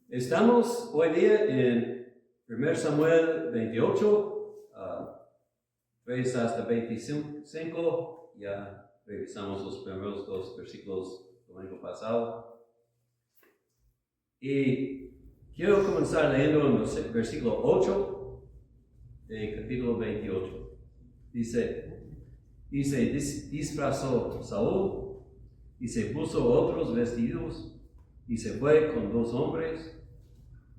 Estamos hoy día en 1 Samuel 28, 3 hasta 25. Ya revisamos los primeros dos versículos del domingo pasado. Y quiero comenzar leyendo en el versículo 8 del capítulo 28. Dice, disfrazó Saúl y se puso otros vestidos y se fue con 2 hombres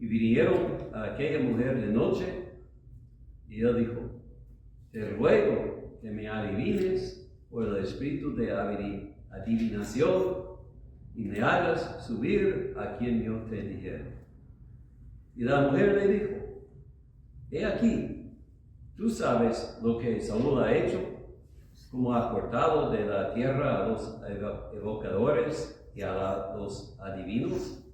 y vinieron a aquella mujer de noche y él dijo, te ruego que me adivines por el espíritu de adivinación y me hagas subir a quien yo te dijera. Y la mujer le dijo, he aquí, tú sabes lo que Saúl ha hecho, como ha cortado de la tierra a los evocadores y a los adivinos.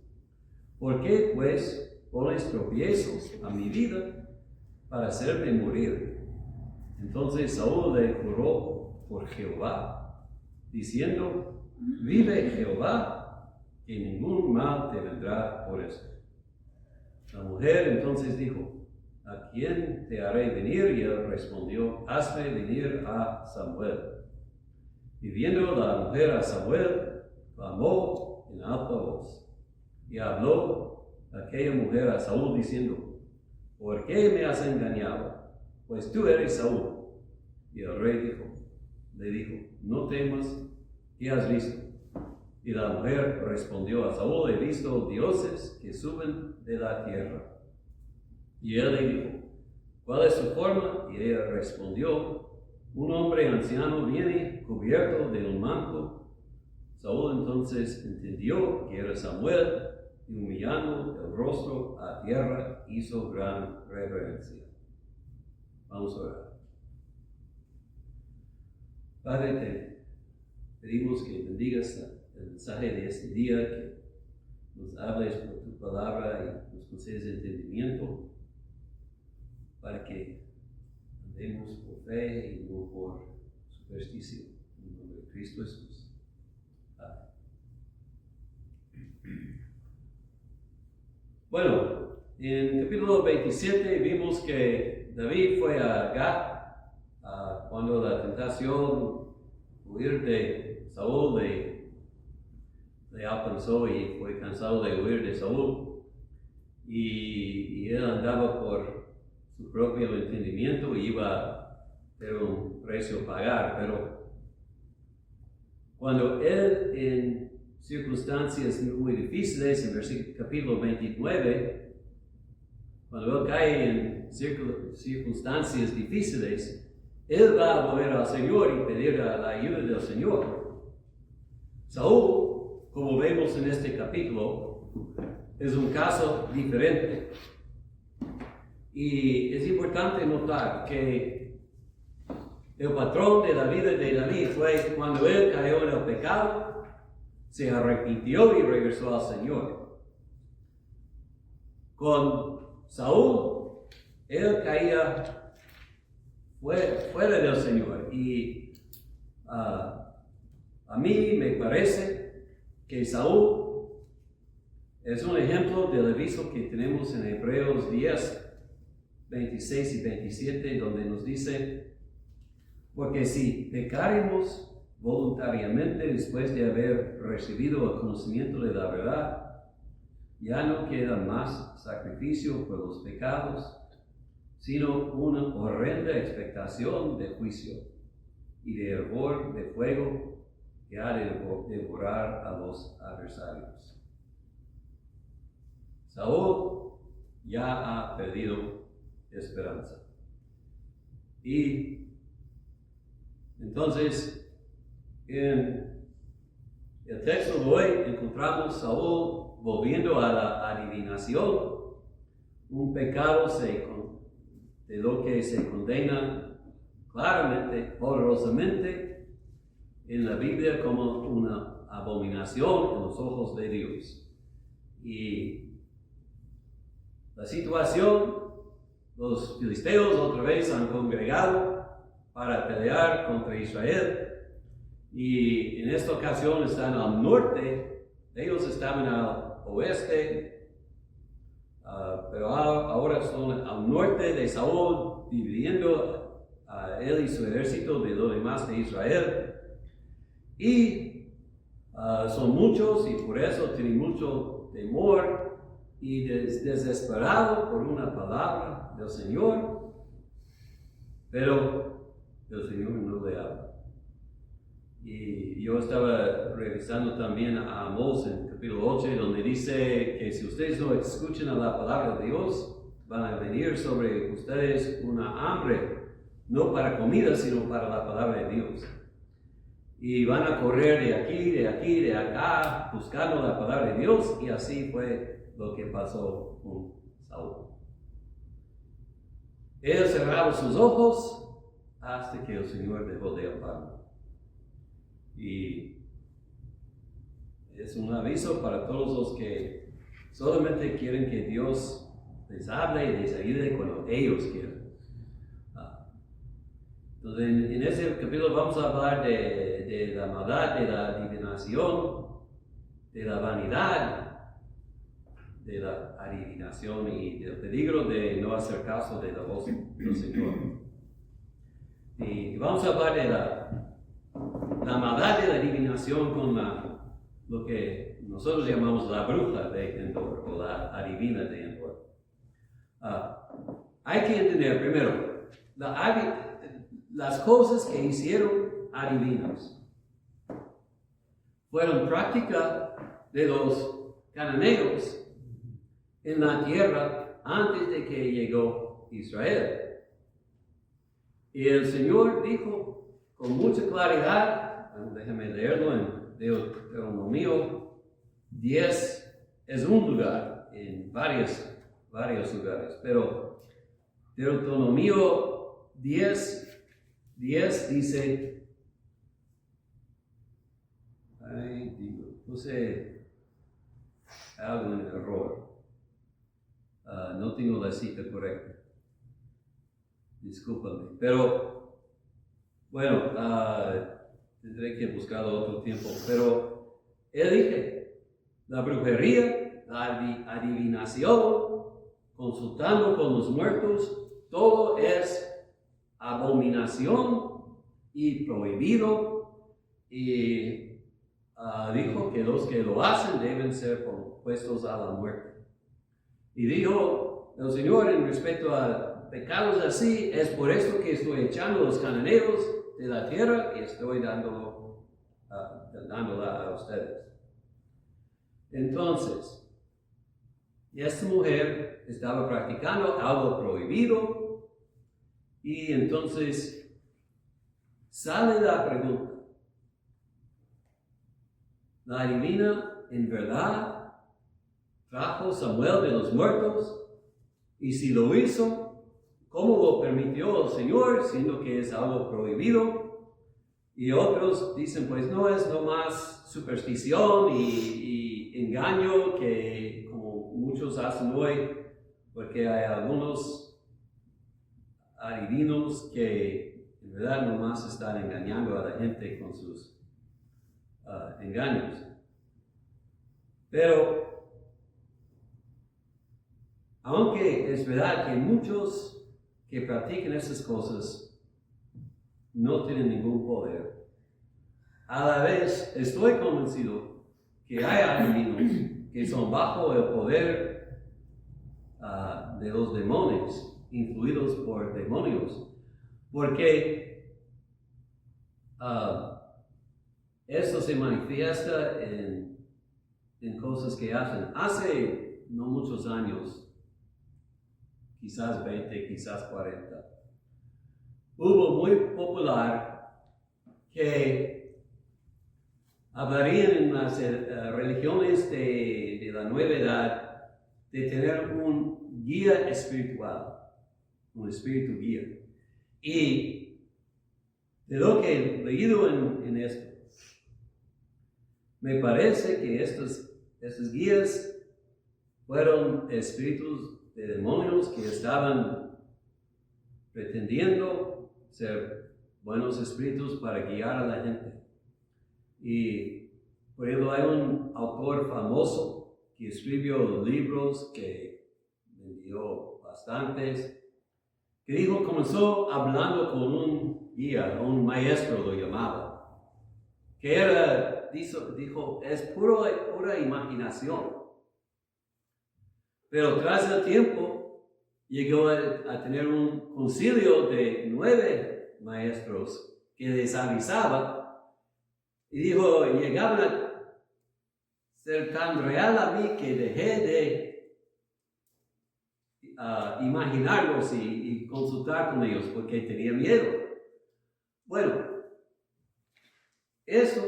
¿Por qué, pues, pones tropiezos a mi vida para hacerme morir? Entonces Saúl le juró por Jehová, diciendo, vive Jehová, que ningún mal te vendrá por esto. La mujer entonces dijo, ¿a quién te haré venir? Y él respondió, hazme venir a Samuel. Y viendo la mujer a Samuel, clamó en alta voz, y habló aquella mujer a Saúl diciendo, ¿por qué me has engañado? Pues tú eres Saúl. Y el rey le dijo, no temas, ¿qué has visto? Y la mujer respondió a Saúl, he visto dioses que suben de la tierra. Y él le dijo, ¿cuál es su forma? Y ella respondió, un hombre anciano viene cubierto de un manto. Saúl entonces entendió que era Samuel, y humillando el rostro a tierra, hizo gran reverencia. Vamos a orar. Padre, te pedimos que bendigas el mensaje de este día, que nos hables por tu palabra y nos concedes entendimiento, para que andemos por fe y no por superstición. En nombre de Cristo Jesús. Amén. Bueno, en el capítulo 27 vimos que David fue a Gat cuando la tentación huir de Saúl le alcanzó y fue cansado de huir de Saúl. Y él andaba por su propio entendimiento y iba a tener un precio a pagar. Pero cuando él en circunstancias muy difíciles, en capítulo 29, cuando él cae en circunstancias difíciles, él va a volver al Señor y pedir la ayuda del Señor. Saúl, como vemos en este capítulo, es un caso diferente. Y es importante notar que el patrón de la vida de David fue cuando él cayó en el pecado, se arrepintió y regresó al Señor. Con Saúl, él caía fuera del Señor. Y a mí me parece que Saúl es un ejemplo del aviso que tenemos en Hebreos 10, 26 y 27, donde nos dice, porque si pecaremos voluntariamente después de haber recibido el conocimiento de la verdad, ya no queda más sacrificio por los pecados, sino una horrenda expectación de juicio y de hervor de fuego que ha de devorar a los adversarios. Saúl ya ha perdido esperanza. Y entonces, en el texto de hoy encontramos Saúl volviendo a la adivinación, un pecado de lo que se condena claramente, poderosamente en la Biblia como una abominación en los ojos de Dios. Y la situación, los filisteos otra vez han congregado para pelear contra Israel. Y en esta ocasión están al norte, ellos estaban al oeste, pero ahora son al norte de Saúl, dividiendo a él y su ejército de lo demás de Israel. Y son muchos y por eso tienen mucho temor y desesperado por una palabra del Señor, pero el Señor no le habla. Y yo estaba revisando también a Amós en capítulo 8, donde dice que si ustedes no escuchan a la palabra de Dios, van a venir sobre ustedes una hambre, no para comida, sino para la palabra de Dios. Y van a correr de aquí, de acá, buscando la palabra de Dios, y así fue lo que pasó con Saúl. Él cerraba sus ojos hasta que el Señor dejó de hablarlo. Y es un aviso para todos los que solamente quieren que Dios les hable y les ayude cuando ellos quieran. Entonces, en ese capítulo vamos a hablar de la maldad, de la adivinación, de la vanidad, de la adivinación y del peligro de no hacer caso de la voz del Señor. Y vamos a hablar de la maldad de la adivinación con lo que nosotros llamamos la bruja de Endor o la adivina de Endor. Hay que entender primero las cosas que hicieron adivinos. Fueron práctica de los cananeos en la tierra antes de que llegó Israel. Y el Señor dijo con mucha claridad, déjame leerlo en Deuteronomio 10, es un lugar, en varios lugares, pero Deuteronomio 10 dice, puse algo en error, no tengo la cita correcta, discúlpame, pero bueno, tendré que buscarlo otro tiempo, pero él dice, la brujería, la adivinación, consultando con los muertos, todo es abominación y prohibido, y dijo que los que lo hacen deben ser puestos a la muerte. Y dijo el Señor en respecto a pecados así, es por esto que estoy echando a los cananeos de la tierra y estoy dándola a ustedes. Entonces, esta mujer estaba practicando algo prohibido y entonces sale la pregunta, ¿la adivina en verdad trajo Samuel de los muertos? Y si lo hizo, ¿cómo lo permitió el Señor, siendo que es algo prohibido? Y otros dicen, pues no, es nomás superstición y engaño que como muchos hacen hoy, porque hay algunos adivinos que en verdad nomás están engañando a la gente con sus engaños. Pero, aunque es verdad que muchos que practican esas cosas no tienen ningún poder, a la vez estoy convencido que hay adivinos que son bajo el poder de los demonios, influidos por demonios, porque esto se manifiesta en cosas que hacen. Hace no muchos años, quizás 20, quizás 40, hubo muy popular que hablarían en las religiones de la nueva edad de tener un guía espiritual, un espíritu guía. Y de lo que he leído en esto, me parece que estos guías fueron espíritus de demonios que estaban pretendiendo ser buenos espíritus para guiar a la gente. Y, por ejemplo, hay un autor famoso que escribió libros que envió bastantes. Que dijo, comenzó hablando con un guía, un maestro lo llamaba, que era, dijo, es pura imaginación. Pero tras el tiempo, llegó a tener un concilio de 9 maestros que les avisaba y dijo, llegaban a ser tan real a mí que dejé de imaginarlos y consultar con ellos porque tenía miedo. Bueno, eso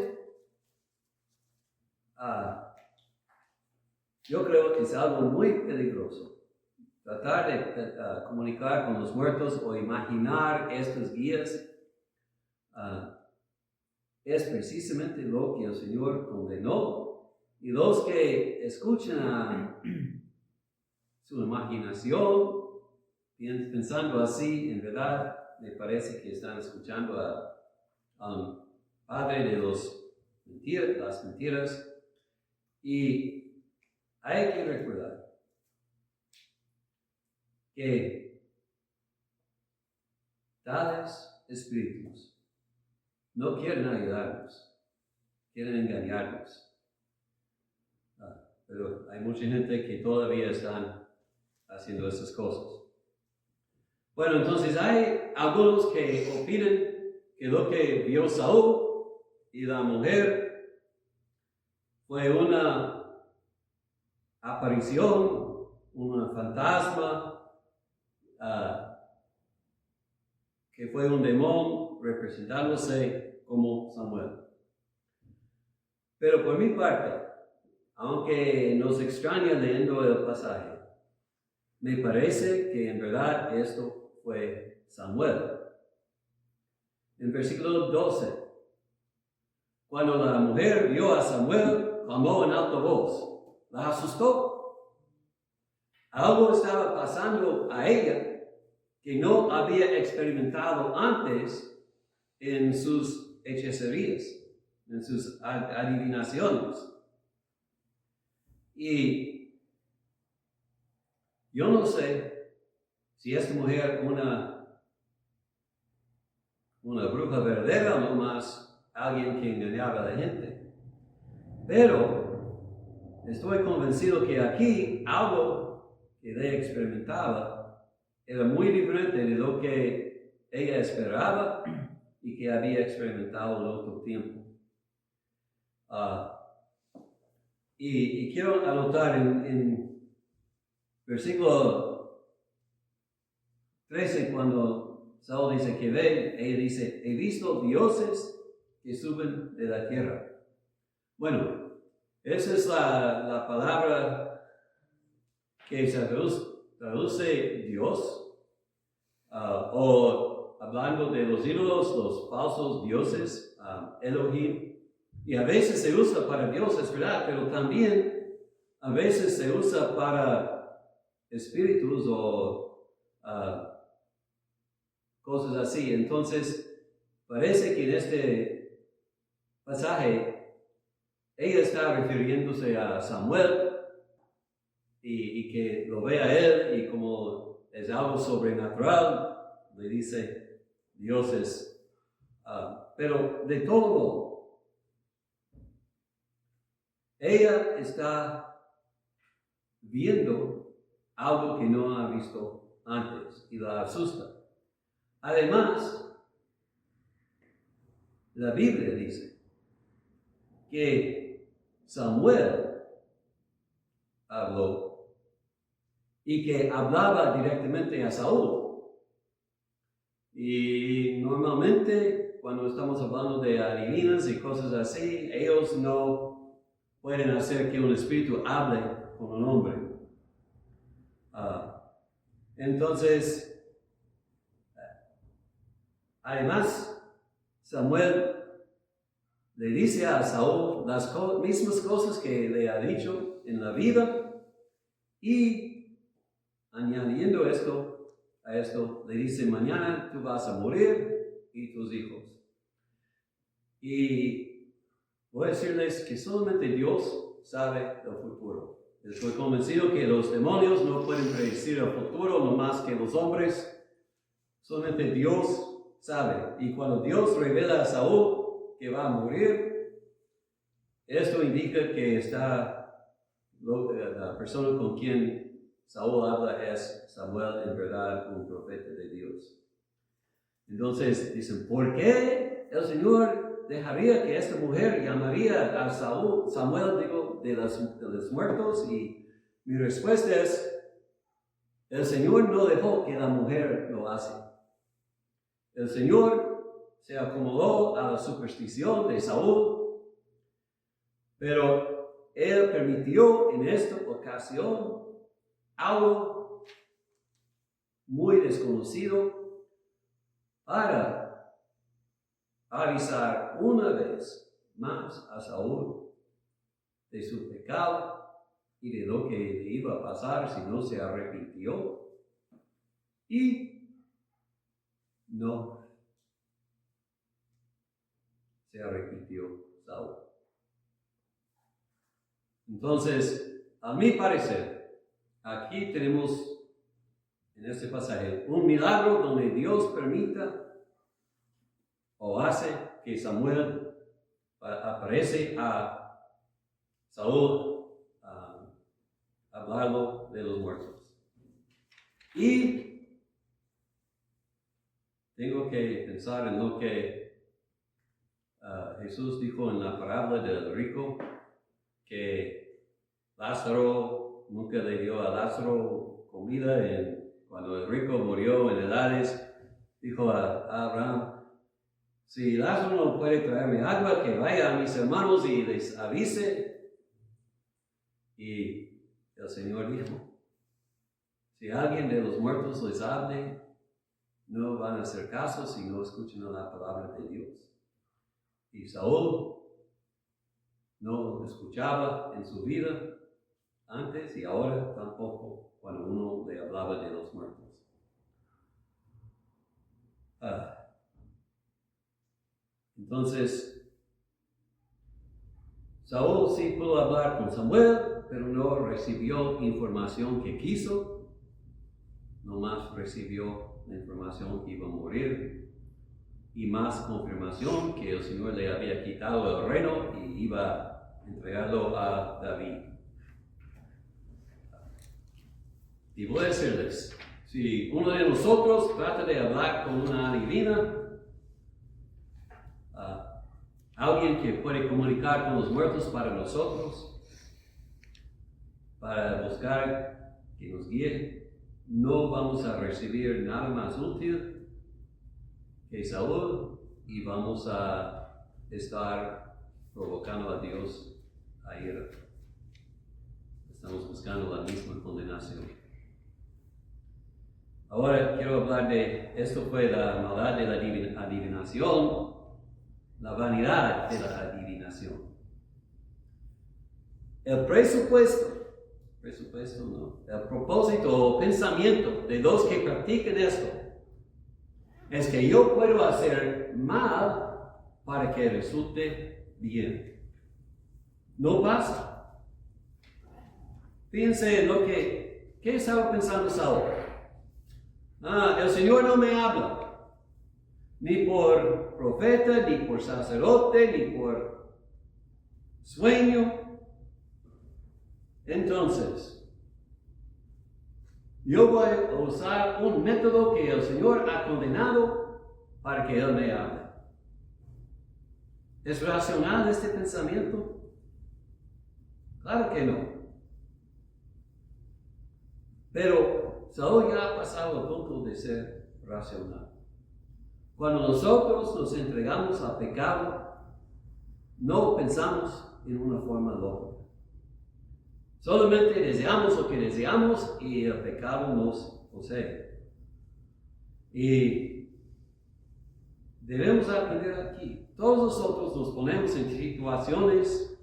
yo creo que es algo muy peligroso. Tratar de comunicar con los muertos o imaginar estos guías es precisamente lo que el Señor condenó. Y los que escuchan su imaginación, pensando así, en verdad, me parece que están escuchando a padre de las mentiras. Y hay que recordar que tales espíritus no quieren ayudarnos, quieren engañarnos. Pero hay mucha gente que todavía están haciendo esas cosas. Bueno, entonces hay algunos que opinan que lo que vio Saúl y la mujer fue una aparición, un fantasma, que fue un demonio representándose como Samuel. Pero por mi parte, aunque nos extraña leyendo el pasaje, me parece que en verdad esto fue Samuel. En versículo 12, cuando la mujer vio a Samuel, clamó en alta voz, la asustó. Algo estaba pasando a ella que no había experimentado antes en sus hechicerías, en sus adivinaciones. Y yo no sé si esta mujer una bruja verdadera o no más alguien que engañaba a la gente. Pero estoy convencido que aquí algo que ella experimentaba era muy diferente de lo que ella esperaba y que había experimentado en otro tiempo. Y quiero anotar en versículo 13, cuando Saúl dice que ve, ella dice, he visto dioses que suben de la tierra. Bueno, esa es la palabra que se traduce Dios, o hablando de los ídolos, los falsos dioses, Elohim. Y a veces se usa para Dios, es verdad, pero también a veces se usa para espíritus o cosas así. Entonces, parece que en este pasaje ella está refiriéndose a Samuel y que lo ve a él y como es algo sobrenatural, le dice dioses. Pero de todo modo, ella está viendo algo que no ha visto antes y la asusta. Además, la Biblia dice que Samuel habló y que hablaba directamente a Saúl. Y normalmente cuando estamos hablando de adivinas y cosas así, ellos no pueden hacer que un espíritu hable con un hombre. Entonces, además, Samuel le dice a Saúl las mismas cosas que le ha dicho en la vida y añadiendo a esto, le dice, mañana tú vas a morir y tus hijos. Y voy a decirles que solamente Dios sabe el futuro. Estoy convencido que los demonios no pueden predecir el futuro, no más que los hombres. Solamente Dios sabe. Y cuando Dios revela a Saúl que va a morir, esto indica que la persona con quien Saúl habla es Samuel, en verdad un profeta de Dios. Entonces dicen, ¿por qué el Señor dejaría que esta mujer llamaría a Samuel, de los muertos? Y mi respuesta es, el Señor no dejó que la mujer lo hace. El Señor se acomodó a la superstición de Saúl, pero Él permitió en esta ocasión algo muy desconocido para avisar una vez más a Saúl de su pecado y de lo que le iba a pasar si no se arrepintió. Y no se arrepintió Saúl. Entonces, a mi parecer, aquí tenemos en este pasaje un milagro donde Dios permita o hace que Samuel aparece a Saúl a hablarlo de los muertos. Y tengo que pensar en lo que Jesús dijo en la parábola del rico, que Lázaro nunca le dio a Lázaro comida. Cuando el rico murió en el Hades, dijo a Abraham, si Lázaro no puede traerme agua, que vaya a mis hermanos y les avise. Y el Señor dijo, si alguien de los muertos les hable, no van a hacer caso si no escuchan la palabra de Dios. Y Saúl no escuchaba en su vida antes y ahora tampoco cuando uno le hablaba de los muertos. Entonces, Saúl sí pudo hablar con Samuel, pero no recibió información que quiso, nomás recibió la información que iba a morir y más confirmación que el Señor le había quitado el reino y iba a entregarlo a David. Y voy a decirles, si uno de nosotros trata de hablar con una adivina, alguien que puede comunicar con los muertos para nosotros, para buscar que nos guíe, no vamos a recibir nada más útil que Saúl y vamos a estar provocando a Dios a ira. Estamos buscando la misma condenación. Ahora quiero hablar de, esto fue la maldad de la adivinación, la vanidad de la adivinación. El propósito o pensamiento de los que practican esto es que yo puedo hacer mal para que resulte bien. No pasa. Fíjense en ¿qué estaba pensando Saúl? El Señor no me habla. Ni por profeta, ni por sacerdote, ni por sueño. Entonces, yo voy a usar un método que el Señor ha condenado para que Él me hable. ¿Es racional este pensamiento? Claro que no. Pero Saúl ya ha pasado el punto de ser racional. Cuando nosotros nos entregamos al pecado, no pensamos en una forma lógica. Solamente deseamos lo que deseamos y el pecado nos posee. Y debemos aprender aquí. Todos nosotros nos ponemos en situaciones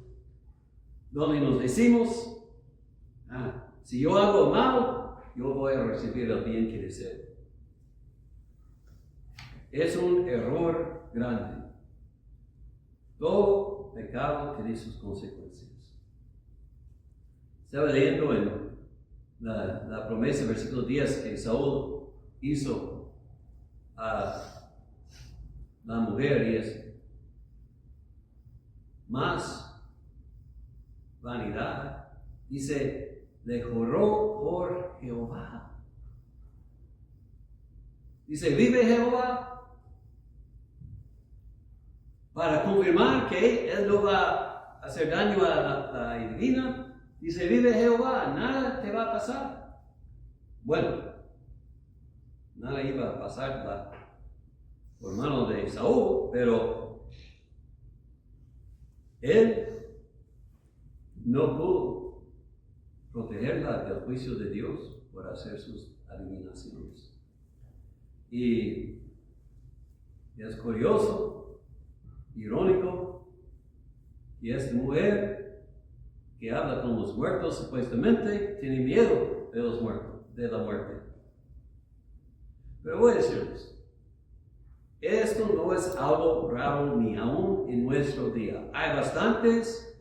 donde nos decimos, si yo hago mal, yo voy a recibir el bien que deseo. Es un error grande. Todo pecado tiene sus consecuencias. Estaba leyendo en la promesa, versículo 10, que Saúl hizo a la mujer y es más vanidad. Dice, le juró por Jehová. Dice, vive Jehová, para confirmar que él no va a hacer daño a la divina. Dice, vive Jehová, nada te va a pasar. Bueno, nada iba a pasar por mano de Saúl, pero él no pudo protegerla del juicio de Dios por hacer sus adivinaciones. Y es curioso, irónico, que esta mujer que habla con los muertos supuestamente tiene miedo de los muertos, de la muerte. Pero voy a decirles, esto no es algo raro ni aún en nuestro día. Hay bastantes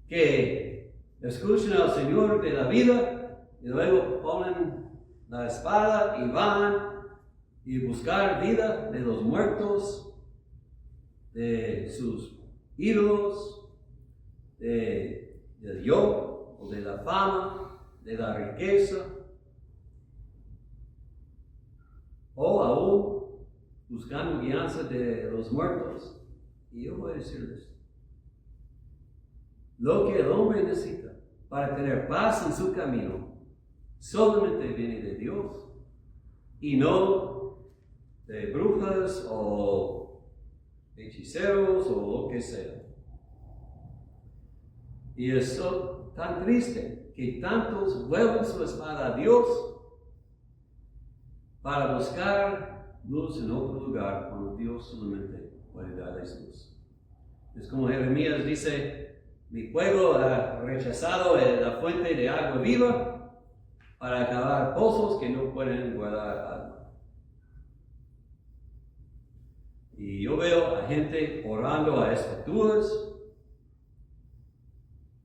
que escuchan al Señor de la vida y luego ponen la espada y van y buscar vida de los muertos, de sus ídolos, del yo o de la fama, de la riqueza, o aún buscando guianza de los muertos. Y yo voy a decirles, lo que el hombre necesita para tener paz en su camino solamente viene de Dios y no de brujas o hechiceros o lo que sea. Y es tan triste que tantos vuelven su espada a Dios para buscar luz en otro lugar cuando Dios solamente puede darles luz. Es como Jeremías dice, mi pueblo ha rechazado la fuente de agua viva para cavar pozos que no pueden guardar agua. Y yo veo a gente orando a estatuas,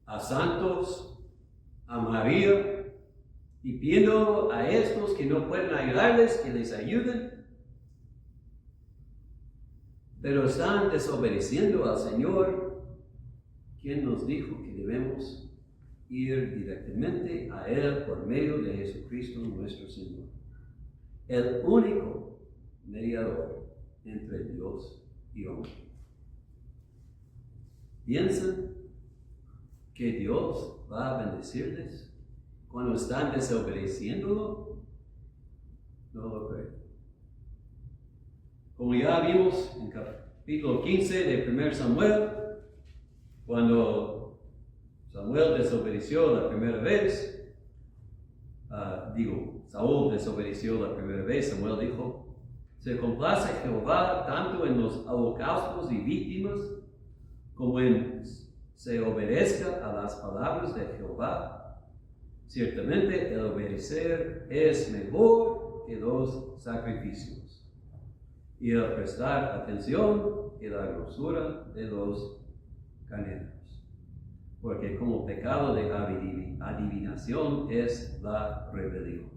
a santos, a María, y pidiendo a estos que no pueden ayudarles, que les ayuden. Pero están desobedeciendo al Señor, quien nos dijo que debemos ir directamente a Él por medio de Jesucristo nuestro Señor, el único mediador entre Dios y hombre. ¿Piensan que Dios va a bendecirles cuando están desobedeciéndolo? No lo creo. Como ya vimos en capítulo 15 de 1 Samuel, cuando Samuel desobedeció la primera vez, Saúl desobedeció la primera vez, Samuel dijo, se complace Jehová tanto en los holocaustos y víctimas como en se obedezca a las palabras de Jehová. Ciertamente el obedecer es mejor que los sacrificios, y el prestar atención que la grosura de los carneros. Porque como pecado de adivinación es la rebelión.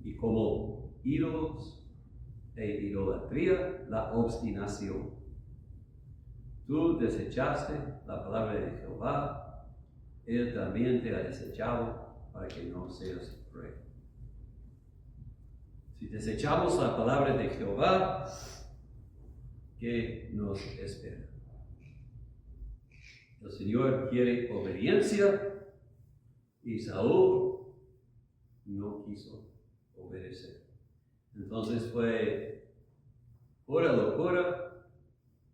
Y como ídolos e idolatría, la obstinación. Tú desechaste la palabra de Jehová, Él también te ha desechado para que no seas rey. Si desechamos la palabra de Jehová, ¿qué nos espera? El Señor quiere obediencia y Saúl no quiso obedecer. Entonces fue pura locura,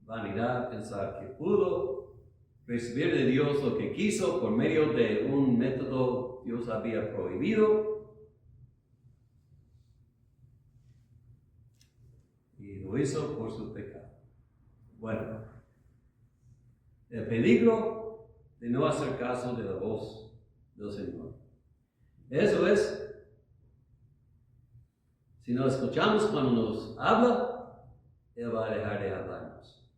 vanidad, pensar que pudo recibir de Dios lo que quiso por medio de un método Dios había prohibido. Y lo hizo por su pecado. Bueno, el peligro de no hacer caso de la voz del Señor. Eso es, si no escuchamos cuando nos habla, Él va a dejar de hablarnos.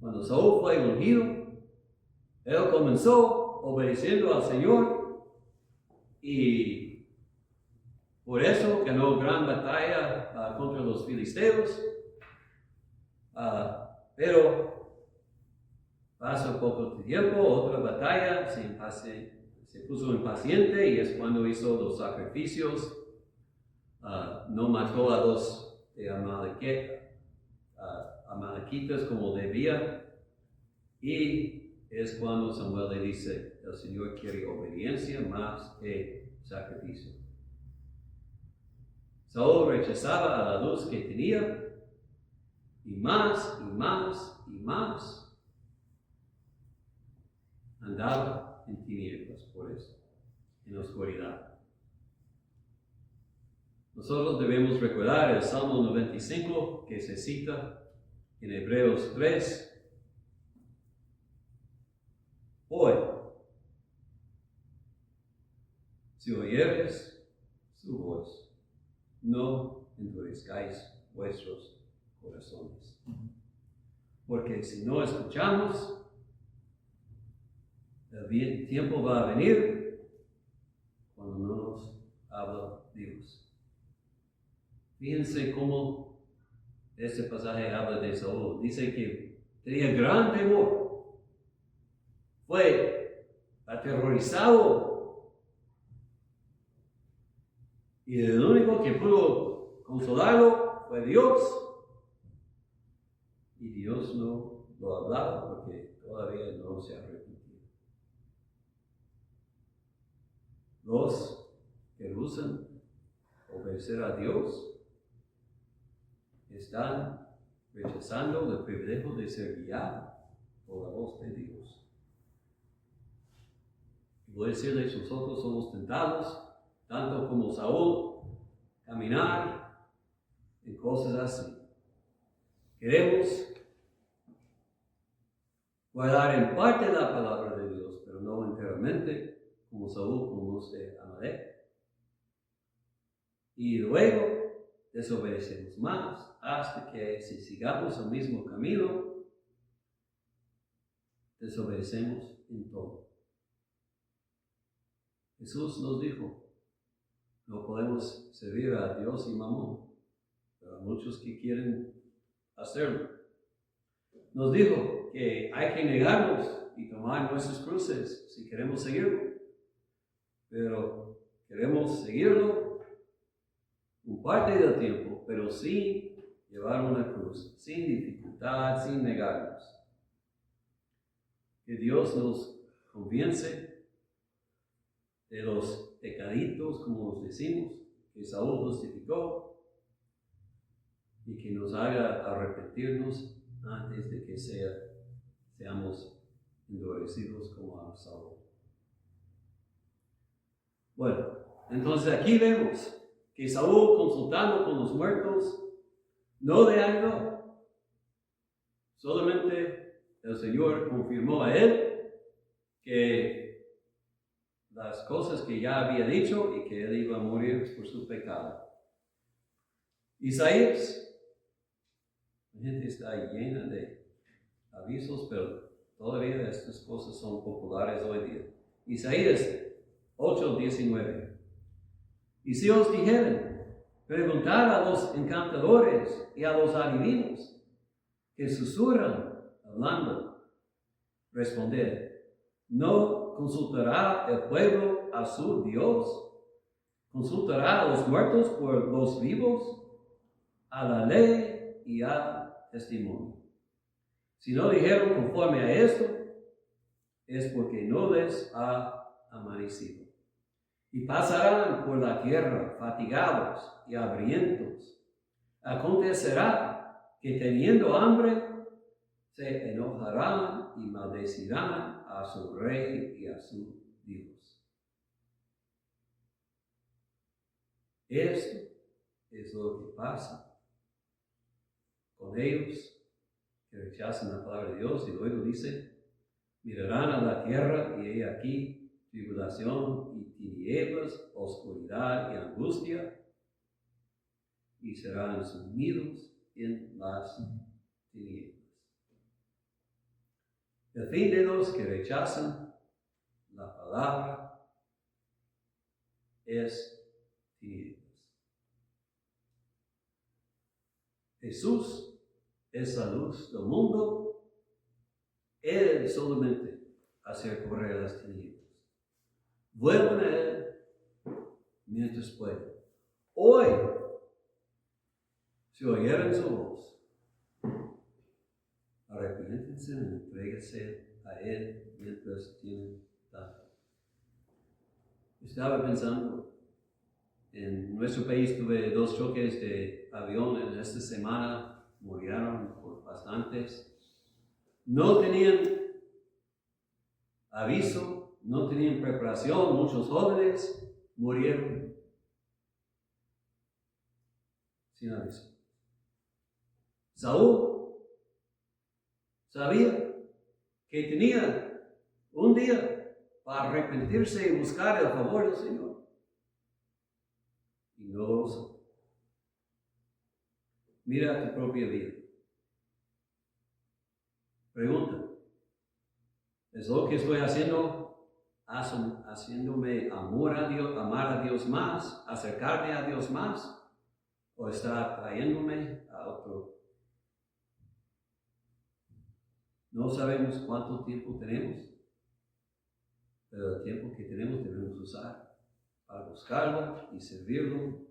Cuando Saúl fue ungido, Él comenzó obedeciendo al Señor y por eso ganó gran batalla contra los filisteos. Pero pasó poco tiempo, otra batalla, se puso impaciente y es cuando hizo los sacrificios. No mató a los de amalequitas como debía. Y es cuando Samuel le dice, el Señor quiere obediencia más que sacrificio. Saúl rechazaba a la luz que tenía y más y más y más andaba en tinieblas por eso, en oscuridad. Nosotros debemos recordar el Salmo 95 que se cita en Hebreos 3. Hoy, si oyeres su voz, no endurezcáis vuestros corazones. Porque si no escuchamos, el tiempo va a venir cuando no nos habla Dios. Fíjense cómo este pasaje habla de Saúl. Dice que tenía gran temor. Fue aterrorizado. Y el único que pudo consolarlo fue Dios. Y Dios no lo hablaba porque todavía no se arrepintió. Los que rehusan obedecer a Dios están rechazando el privilegio de ser guiados por la voz de Dios. Y voy a decirles, nosotros somos tentados, tanto como Saúl, caminar en cosas así. Queremos guardar en parte la palabra de Dios, pero no enteramente, como Saúl, como los de Amalek. Y luego desobedecemos más hasta que si sigamos el mismo camino, desobedecemos en todo. Jesús nos dijo, no podemos servir a Dios y Mamón, pero hay muchos que quieren hacerlo. Nos dijo que hay que negarnos y tomar nuestras cruces si queremos seguirlo, pero queremos seguirlo un parte del tiempo, pero sin llevar una cruz, sin dificultad, sin negarnos. Que Dios nos convence de los pecaditos, como los decimos, que Saúl justificó, y que nos haga arrepentirnos antes de que seamos endurecidos como a Saúl. Bueno, entonces aquí vemos que Saúl, consultando con los muertos, no le ayudó. Solamente el Señor confirmó a él que las cosas que ya había dicho y que él iba a morir por su pecado. Isaías, la gente está llena de avisos, pero todavía estas cosas son populares hoy día. Isaías 8:19. Y si os dijeren, preguntad a los encantadores y a los adivinos que susurran hablando, responded, ¿no consultará el pueblo a su Dios? ¿Consultará a los muertos por los vivos? A la ley y al testimonio. Si no dijeron conforme a esto, es porque no les ha amanecido. Y pasarán por la tierra fatigados y hambrientos. Acontecerá que teniendo hambre, se enojarán y maldecirán a su rey y a su Dios. Esto es lo que pasa con ellos que rechazan la palabra de Dios, y luego dice, mirarán a la tierra y he aquí tribulación y tinieblas, oscuridad y angustia, y serán sumidos en las tinieblas. El fin de los que rechazan la palabra es tinieblas. Jesús es la luz del mundo. Él solamente hace correr las tinieblas. Vuelvan a Él mientras puedan. Hoy, si oyeran su voz, arrepiéntense y entréguense a Él mientras tienen tanto. Estaba pensando, en nuestro país tuve 2 choques de avión en esta semana, murieron por bastantes. No tenían aviso, no tenían preparación, muchos jóvenes murieron sin aviso. Saúl sabía que tenía un día para arrepentirse y buscar el favor del Señor. Y no lo usó. Mira tu propia vida. Pregunta, ¿es lo que estoy haciendo, haciéndome amar a Dios más, acercarme a Dios más? ¿O está trayéndome a otro? No sabemos cuánto tiempo tenemos, pero el tiempo que tenemos debemos usar para buscarlo y servirlo.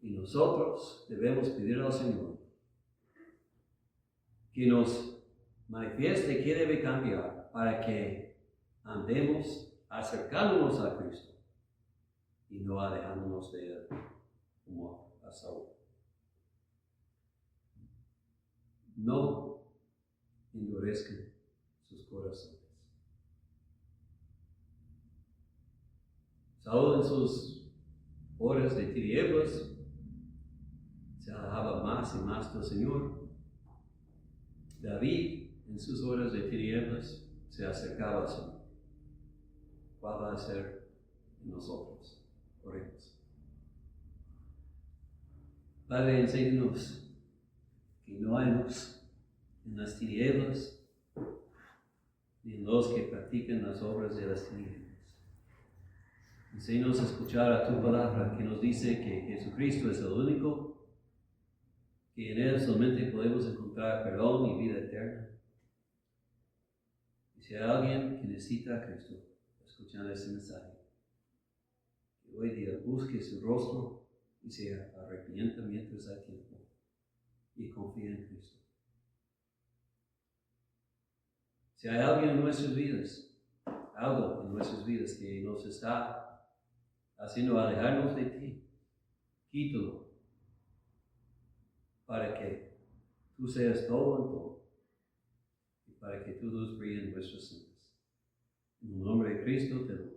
Y nosotros debemos pedir al Señor que nos manifieste qué debe cambiar para que andemos acercándonos a Cristo y no alejándonos de Él como a Saúl. No endurezcan sus corazones. Saúl en sus horas de tinieblas se alejaba más y más del Señor. David en sus horas de tinieblas se acercaba al Señor. ¿Cuál va a ser en nosotros? Oremos. Padre, enséñanos que no hay luz en las tinieblas, ni en los que practican las obras de las tinieblas. Enséñanos a escuchar a tu palabra que nos dice que Jesucristo es el único, que en Él solamente podemos encontrar perdón y vida eterna. Y si hay alguien que necesita a Cristo, escuchando ese mensaje, que hoy día busque su rostro y se arrepienta mientras hay tiempo y confía en Cristo. Si hay alguien en nuestras vidas, algo en nuestras vidas que nos está haciendo alejarnos de ti, quítalo para que tú seas todo en todo y para que tu luz brille en nuestras vidas. En el nombre de Cristo te lo